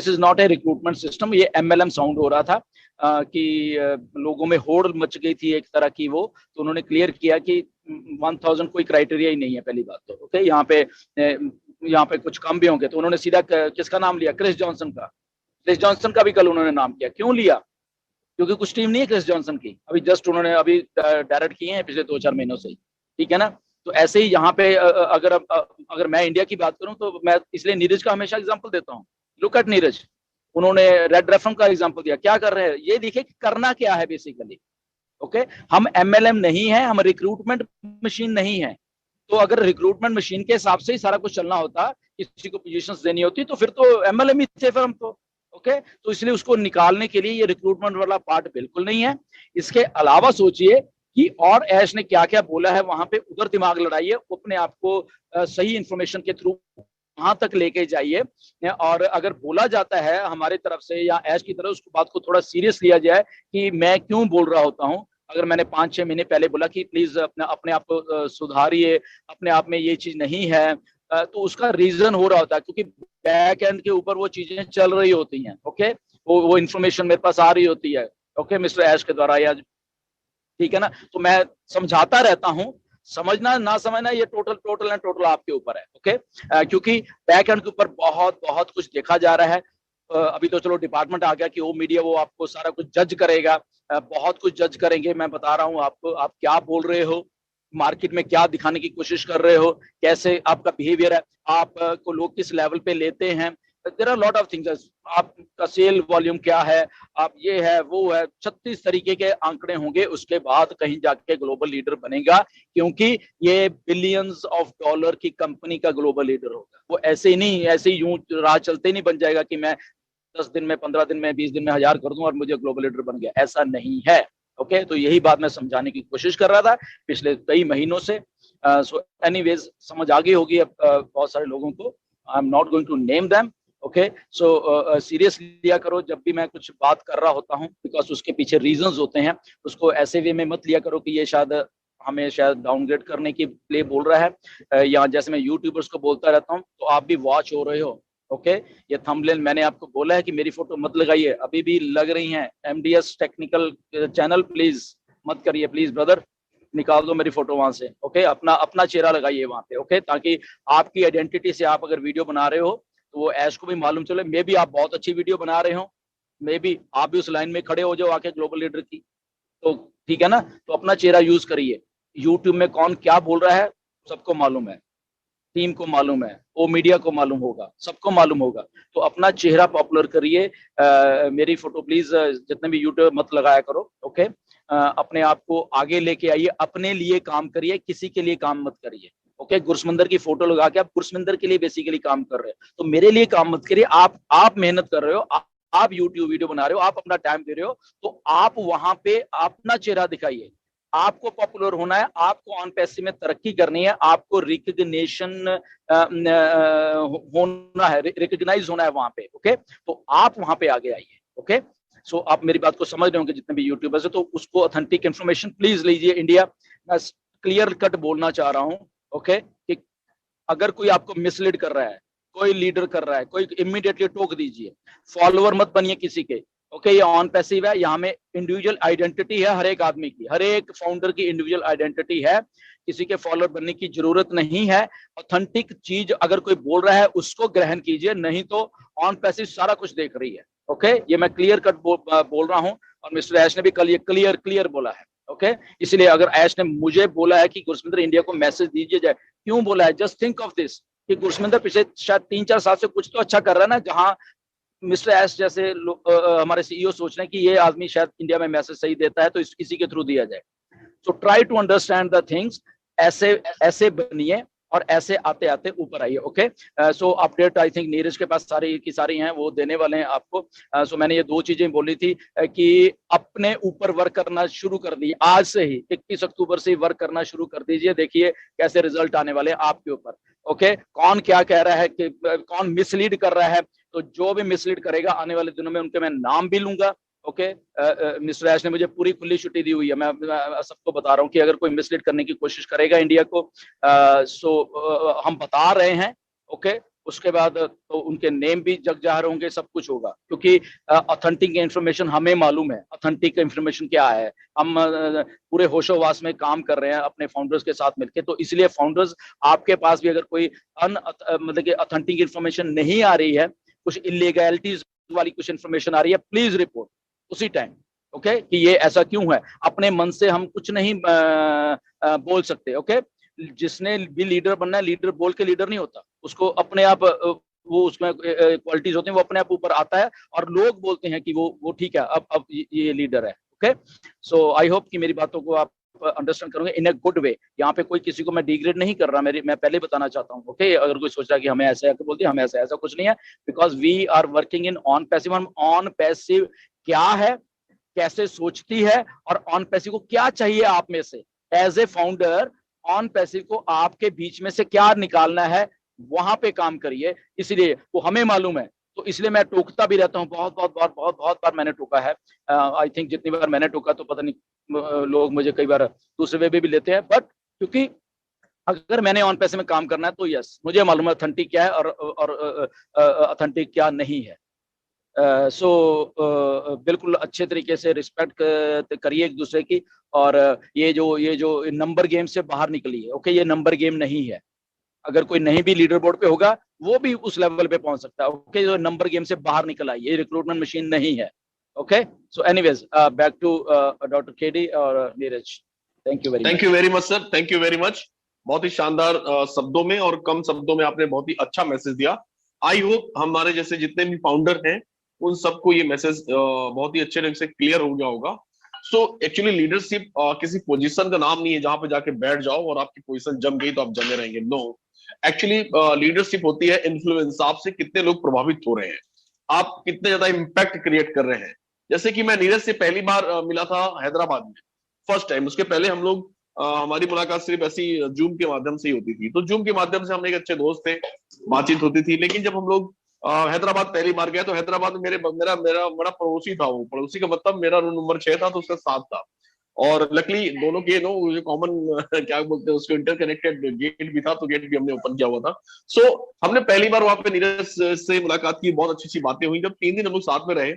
This is not a recruitment system. ये MLM sound हो रहा था कि लोगों में होड़ मच गई थी एक तरह की वो, तो उन्होंने क्लियर किया कि 1000 कोई क्राइटेरिया ही नहीं है पहली बात तो। ओके, यहाँ पे कुछ कम भी होंगे। तो उन्होंने सीधा किसका नाम लिया? क्रिस जॉनसन का। क्रिस जॉनसन का भी कल उन्होंने नाम किया। क्यों लिया? क्योंकि कुछ टीम नहीं है क्रिस जॉनसन की, अभी जस्ट उन्होंने अभी डायरेक्ट किए हैं पिछले 2-4 महीनों से, ठीक है ना। तो ऐसे ही यहाँ पे अगर मैं इंडिया की बात करूं तो मैं इसलिए नीरज का हमेशा एग्जांपल देता हूँ। लुक एट नीरज, उन्होंने रेड रेफरम का एग्जांपल दिया। क्या कर रहे हैं ये देखिए कि करना क्या है बेसिकली। ओके, हम MLM नहीं है, हम रिक्रूटमेंट मशीन नहीं है। तो अगर रिक्रूटमेंट मशीन के हिसाब से ही सारा कुछ चलना होता, किसी को पोजीशंस देनी होती, तो फिर तो MLM ही थे फिर हम तो। ओके, तो इसलिए उसको निकालने के लिए ये रिक्रूटमेंट वाला पार्ट बिल्कुल नहीं है। इसके अलावा सोचिए कि और ऐश ने क्या क्या बोला है वहां पे, उधर दिमाग लड़ाइए, अपने आप को सही इंफॉर्मेशन के थ्रू वहां तक लेके जाइए। और अगर बोला जाता है हमारी तरफ से या ऐश की तरफ, उसको बात को थोड़ा सीरियस लिया जाए कि मैं क्यों बोल रहा होता हूँ। अगर मैंने 5-6 महीने पहले बोला कि प्लीज अपने आप को सुधारिए, अपने आप में ये चीज नहीं है, तो उसका रीजन हो रहा होता है क्योंकि बैक एंड के ऊपर वो चीजें चल रही होती हैं। ओके, वो इन्फॉर्मेशन मेरे पास आ रही होती है, ओके, मिस्टर ऐश के द्वारा, या ठीक है ना। तो मैं समझाता रहता हूँ, समझना ना समझना ये टोटल आपके ऊपर है। ओके, क्योंकि बैक एंड के ऊपर बहुत बहुत कुछ देखा जा रहा है। अभी तो चलो डिपार्टमेंट आ गया कि वो मीडिया वो आपको सारा कुछ जज करेगा, बहुत कुछ जज करेंगे। मैं बता रहा हूँ आपको, आप क्या बोल रहे हो, मार्केट में क्या दिखाने की कोशिश कर रहे हो, कैसे आपका बिहेवियर है, आपको लोग किस लेवल पे लेते हैं। There are lot of things, आपका सेल वॉल्यूम क्या है, आप ये है वो है, 36 तरीके के आंकड़े होंगे, उसके बाद कहीं जाके ग्लोबल लीडर बनेगा, क्योंकि ये बिलियंस ऑफ डॉलर की कंपनी का ग्लोबल लीडर होगा। वो ऐसे ही नहीं, ऐसे ही यूं राह चलते नहीं बन जाएगा कि मैं 10 दिन में, 15 दिन में, 20 दिन में 1000 कर दूं और मुझे ग्लोबल लीडर बन गया, ऐसा नहीं है। ओके, तो यही बात मैं समझाने की कोशिश कर रहा था पिछले कई महीनों से। सो एनीवेज समझ आ गई होगी अब बहुत सारे लोगों को। I am not going to name them. Okay, so serious लिया करो जब भी मैं कुछ बात कर रहा होता हूँ, बिकॉज उसके पीछे रीजंस होते हैं। उसको ऐसे वे में मत लिया करो कि ये शायद हमें शायद डाउनग्रेड करने की लिए बोल रहा है, या जैसे मैं यूट्यूबर्स को बोलता रहता हूँ तो आप भी वॉच हो रहे हो। ओके, ये थंबनेल मैंने आपको बोला है कि मेरी फोटो मत लगाइए, अभी भी लग रही हैं। MDS टेक्निकल चैनल प्लीज मत करिए, प्लीज ब्रदर, निकाल दो मेरी फोटो वहां से। ओके, अपना चेहरा लगाइए वहां पे। ओके, ताकि आपकी आइडेंटिटी से आप अगर वीडियो बना रहे हो तो वो ऐश को भी मालूम चले, मे बी आप बहुत अच्छी वीडियो बना रहे हो, मे बी आप भी उस लाइन में खड़े हो जाओ आके ग्लोबल लीडर की, तो ठीक है ना। तो अपना चेहरा यूज करिए। यूट्यूब में कौन क्या बोल रहा है सबको मालूम है, टीम को मालूम है, वो मीडिया को मालूम होगा, सबको मालूम होगा। तो अपना चेहरा पॉपुलर करिए। मेरी फोटो प्लीज जितने भी यूट्यूब मत लगाया करो। ओके, अपने आप को आगे लेके आइए, अपने लिए काम करिए, किसी के लिए काम मत करिए। ओके, गुरसमंदर की फोटो लगा के आप गुरसमंदर के लिए बेसिकली काम कर रहे हो, तो मेरे लिए काम मत करिए। आप मेहनत कर रहे हो, आप यूट्यूब वीडियो बना रहे हो, आप अपना टाइम दे रहे हो, तो आप वहां पे अपना चेहरा दिखाइए। आपको पॉपुलर होना है, आपको ऑन पैसे में तरक्की करनी है, आपको रिकग्निशन होना है, रिकग्नाइज होना है वहां पे। ओके, तो आप वहां पे आगे आइए। ओके, सो आप मेरी बात को समझ रहे होंगे जितने भी यूट्यूबर्स है, तो उसको ऑथेंटिक इन्फॉर्मेशन प्लीज लीजिए। इंडिया, मैं क्लियर कट बोलना चाह रहा हूँ। ओके, कि अगर कोई आपको मिसलीड कर रहा है, कोई लीडर कर रहा है, कोई इमीडिएटली टोक दीजिए। फॉलोअर मत बनिए किसी के। ओके, ये ऑन पैसिव है, यहाँ में इंडिविजुअल आइडेंटिटी है हर एक आदमी की, हर एक फाउंडर की इंडिविजुअल आइडेंटिटी है, किसी के फॉलोअर बनने की जरूरत नहीं है। ऑथेंटिक चीज अगर कोई बोल रहा है उसको ग्रहण कीजिए, नहीं तो ऑन पैसिव सारा कुछ देख रही है। ओके, ये मैं क्लियर कट बोल रहा हूँ, और मिस्टर ऐश ने भी कल ये क्लियर बोला है। ओके, इसलिए अगर ऐश ने मुझे बोला है कि गुरसमिंदर इंडिया को मैसेज दीजिए जाए, क्यों बोला है, जस्ट थिंक ऑफ दिस कि गुरसमिंदर पिछले शायद 3-4 साल से कुछ तो अच्छा कर रहा है ना, जहां मिस्टर एस जैसे हमारे CEO सोच रहे हैं कि ये आदमी शायद इंडिया में मैसेज सही देता है, तो इसी के थ्रू दिया जाए। So try to understand the things, ऐसे बनिए और ऐसे आते आते ऊपर आइए। Okay, so update I think Neeraj के पास सारी की सारी हैं, वो देने वाले हैं आपको। सो मैंने ये 2 चीजें बोली थी कि अपने ऊपर वर्क करना शुरू कर दी, आज से ही 21 अक्टूबर से ही वर्क करना शुरू कर दीजिए, देखिए कैसे रिजल्ट आने वाले हैं आपके ऊपर। ओके, कौन क्या कह रहा है कि कौन मिसलीड कर रहा है, तो जो भी मिसलीड करेगा आने वाले दिनों में उनके मैं नाम भी लूंगा। ओके, मिस्टर ऐश ने मुझे पूरी खुली छुट्टी दी हुई है, मैं सबको बता रहा हूँ कि अगर कोई मिसलीड करने की कोशिश करेगा इंडिया को, सो हम बता रहे हैं। ओके, उसके बाद तो उनके नेम भी जग जाहिर होंगे, सब कुछ होगा, क्योंकि ऑथेंटिक इंफॉर्मेशन हमें मालूम है ऑथेंटिक इंफॉर्मेशन क्या है। हम पूरे होशोवास में काम कर रहे हैं अपने फाउंडर्स के साथ मिलकर, तो इसलिए फाउंडर्स आपके पास भी अगर कोई मतलब कि ऑथेंटिक इंफॉर्मेशन नहीं आ रही है, कुछ इलीगैलिटीज वाली कुछ इंफॉर्मेशन आ रही है, प्लीज रिपोर्ट उसी टाइम। ओके, कि ये ऐसा क्यों है। अपने मन से हम कुछ नहीं बोल सकते। ओके, जिसने भी लीडर बनना है, लीडर बोल के लीडर नहीं होता, उसको अपने आप वो उसमें क्वालिटीज होती हैं, वो अपने आप ऊपर आता है और लोग बोलते हैं कि वो ठीक है, अब ये लीडर है। ओके, सो आई होप कि मेरी बातों को आप अंडरस्टैंड करोगे इन अ गुड वे। यहाँ पे कोई किसी को मैं डिग्रेड नहीं कर रहा, मैं पहले बताना चाहता हूँ। ओके, अगर कोई सोच रहा है कि हमें ऐसा है तो बोलते हैं हमें ऐसा कुछ नहीं है, because we are working in on passive. हम ऑन पैसिव क्या है, कैसे सोचती है, और ऑन पैसिव को क्या चाहिए आप में से as a founder, on passive को आपके बीच में से क्या निकालना है, वहां पे काम करिए। इसलिए वो हमें मालूम है, तो इसलिए मैं टोकता भी रहता हूँ। बहुत बार मैंने टोका है। आई थिंक जितनी बार मैंने टोका तो पता नहीं लोग मुझे कई बार दूसरे वे भी लेते हैं, बट क्योंकि अगर मैंने ऑन पैसे में काम करना है तो यस, मुझे मालूम है ऑथेंटिक क्या है और ऑथेंटिक क्या नहीं है। सो बिल्कुल अच्छे तरीके से रिस्पेक्ट करिए एक दूसरे की। और ये जो नंबर गेम से बाहर निकलिए। ओके, ये नंबर गेम नहीं है। अगर कोई नहीं भी लीडर बोर्ड पे होगा, वो भी उस लेवल पे पहुंच सकता है। ओके, जो नंबर गेम से बाहर निकल आई, ये रिक्रूटमेंट मशीन नहीं है। Okay, so anyways back to doctor KD और Neeraj. Thank you very much. Thank you very much sir, thank you very much. बहुत ही शानदार शब्दों में और कम शब्दों में आपने बहुत ही अच्छा मैसेज दिया। आई होप हमारे जैसे जितने भी फाउंडर हैं उन सबको ये मैसेज बहुत ही अच्छे ढंग से क्लियर हो गया होगा। सो एक्चुअली लीडरशिप किसी पोजीशन का नाम नहीं है जहां पे जाके बैठ जाओ और आपकी पोजीशन जम गई तो आप जमे रहेंगे। नो, एक्चुअली लीडरशिप होती है इन्फ्लुएंस, आपसे कितने लोग प्रभावित हो रहे हैं, आप कितने ज्यादा इम्पैक्ट क्रिएट कर रहे हैं। जैसे कि मैं नीरज से पहली बार मिला था हैदराबाद में, फर्स्ट टाइम। उसके पहले हम लोग हमारी मुलाकात सिर्फ ऐसी जूम के माध्यम से ही होती थी, तो जूम के माध्यम से हम एक अच्छे दोस्त थे, बातचीत होती थी। लेकिन जब हम लोग हैदराबाद पहली बार गए तो हैदराबाद में मेरा मेरा बड़ा पड़ोसी था। वो पड़ोसी का मतलब मेरा रूम नंबर 6 था तो उसका 7 था। और लकली दोनों के कॉमन क्या बोलते हैं उसको, इंटरकनेक्टेड गेट भी था, तो गेट भी हमने ओपन किया हुआ था। सो हमने पहली बार वहां पे नीरज से मुलाकात की, बहुत अच्छी अच्छी बातें हुई। जब 3 दिन हम लोग साथ में रहे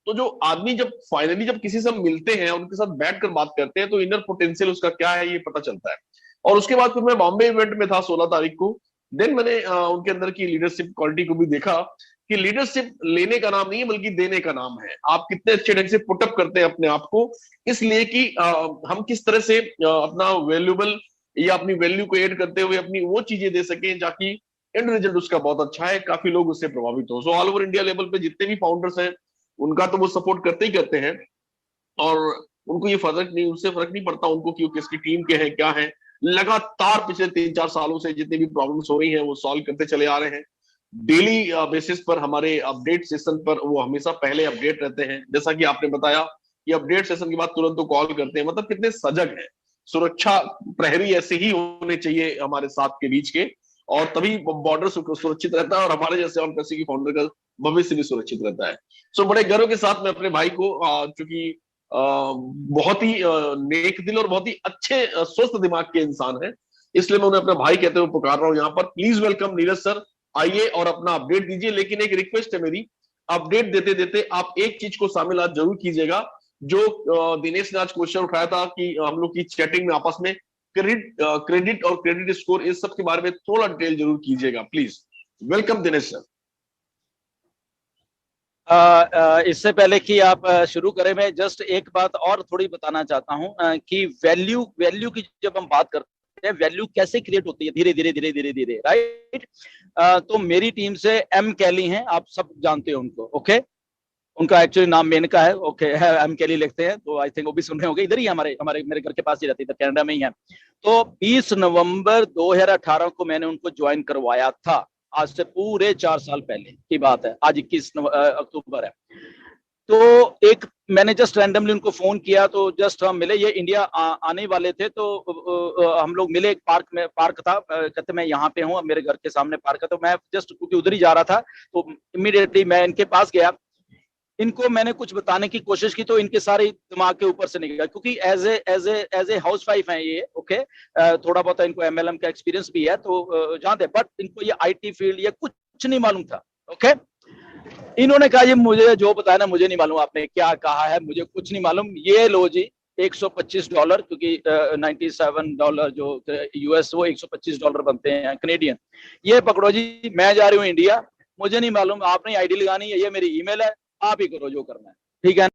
तो जो आदमी जब फाइनली जब किसी से हम मिलते हैं, उनके साथ बैठकर बात करते हैं, तो इनर पोटेंशियल उसका क्या है ये पता चलता है। और उसके बाद फिर मैं बॉम्बे इवेंट में था 16 तारीख को। देन मैंने उनके अंदर की लीडरशिप क्वालिटी को भी देखा कि लीडरशिप लेने का नाम नहीं है बल्कि देने का नाम है। आप कितने अच्छे ढंग से पुटअप करते हैं अपने आप को, इसलिए कि हम किस तरह से अपना वैल्यूबल या अपनी वैल्यू को ऐड करते हुए अपनी वो चीजें दे सकें ताकि एंड रिजल्ट उसका बहुत अच्छा है, काफी लोग उससे प्रभावित हो। So all over India level पे जितने भी फाउंडर्स हैं उनका तो वो सपोर्ट करते ही करते हैं, और उनको ये उससे फर्क नहीं पड़ता उनको कि वो किसकी टीम के हैं क्या है। लगातार पिछले 3-4 सालों से जितनी भी प्रॉब्लम्स हो रही हैं वो सॉल्व करते चले आ रहे हैं। डेली बेसिस पर हमारे अपडेट सेशन पर वो हमेशा पहले अपडेट रहते हैं। जैसा कि आपने बताया कि अपडेट सेशन के बाद तुरंत तो कॉल करते हैं, मतलब कितने सजग हैं। सुरक्षा प्रहरी ऐसे ही होने चाहिए हमारे साथ के बीच के, और तभी बॉर्डर सुरक्षित रहता है और हमारे जैसे ऑन पैसिव फाउंडर का भविष्य भी सुरक्षित रहता है। सो बड़े गर्व के साथ मैं अपने भाई को, चूंकि बहुत ही नेक दिल और बहुत ही अच्छे स्वस्थ दिमाग के इंसान है, इसलिए मैं उन्हें अपना भाई कहते हुए पुकार रहा हूं यहाँ पर। प्लीज वेलकम नीरज सर, आइए और अपना अपडेट दीजिए। लेकिन एक रिक्वेस्ट है मेरी, अपडेट देते देते आप एक चीज को शामिल आज जरूर कीजिएगा, जो दिनेश ने आज क्वेश्चन उठाया था कि हम लोग की चैटिंग में आपस में क्रेडिट और क्रेडिट स्कोर इस सब के बारे में थोड़ा डिटेल जरूर कीजिएगा प्लीज। Welcome Dinesh sir. इससे पहले कि आप शुरू करें, मैं जस्ट एक बात और थोड़ी बताना चाहता हूं कि वैल्यू की जब हम बात करते हैं, वैल्यू कैसे क्रिएट होती है, धीरे धीरे धीरे धीरे धीरे, राइट। तो मेरी टीम से एम कैली हैं, आप सब जानते हो उनको। ओके, उनका एक्चुअली नाम मेनका है। ओके, एम कैली लिखते हैं, तो आई थिंक वो भी सुन रहे होंगे, इधर ही हमारे मेरे घर के पास ही रहती है, कनाडा में ही है। तो 20 नवंबर 2018 को मैंने उनको ज्वाइन करवाया था, आज से पूरे 4 साल पहले की बात है। आज 21 अक्टूबर है। तो एक मैंने जस्ट रैंडमली उनको फोन किया, तो जस्ट हम मिले, ये इंडिया आने वाले थे, तो हम लोग मिले। एक पार्क था, कहते मैं यहाँ पे हूँ, मेरे घर के सामने पार्क है। तो मैं जस्ट क्योंकि उधर ही जा रहा था, तो इमीडिएटली मैं इनके पास गया। इनको मैंने कुछ बताने की कोशिश की तो इनके सारे दिमाग के ऊपर से निकल गया, क्योंकि एज ए हाउस वाइफ है ये। ओके, थोड़ा बहुत इनको एमएलएम का एक्सपीरियंस भी है, तो जानते, बट इनको ये आईटी फील्ड या कुछ कुछ नहीं मालूम था। ओके, इन्होंने कहा ये मुझे जो बताया ना मुझे नहीं मालूम आपने क्या कहा है, मुझे कुछ नहीं मालूम, ये लो जी $125, क्योंकि $97 जो यूएस वो $125 बनते हैं कनेडियन, ये पकड़ो जी, मैं जा रही हूँ इंडिया, मुझे नहीं मालूम, आपने आईडी लगानी है, ये मेरी ईमेल है, आप ही करो जो करना है, ठीक है।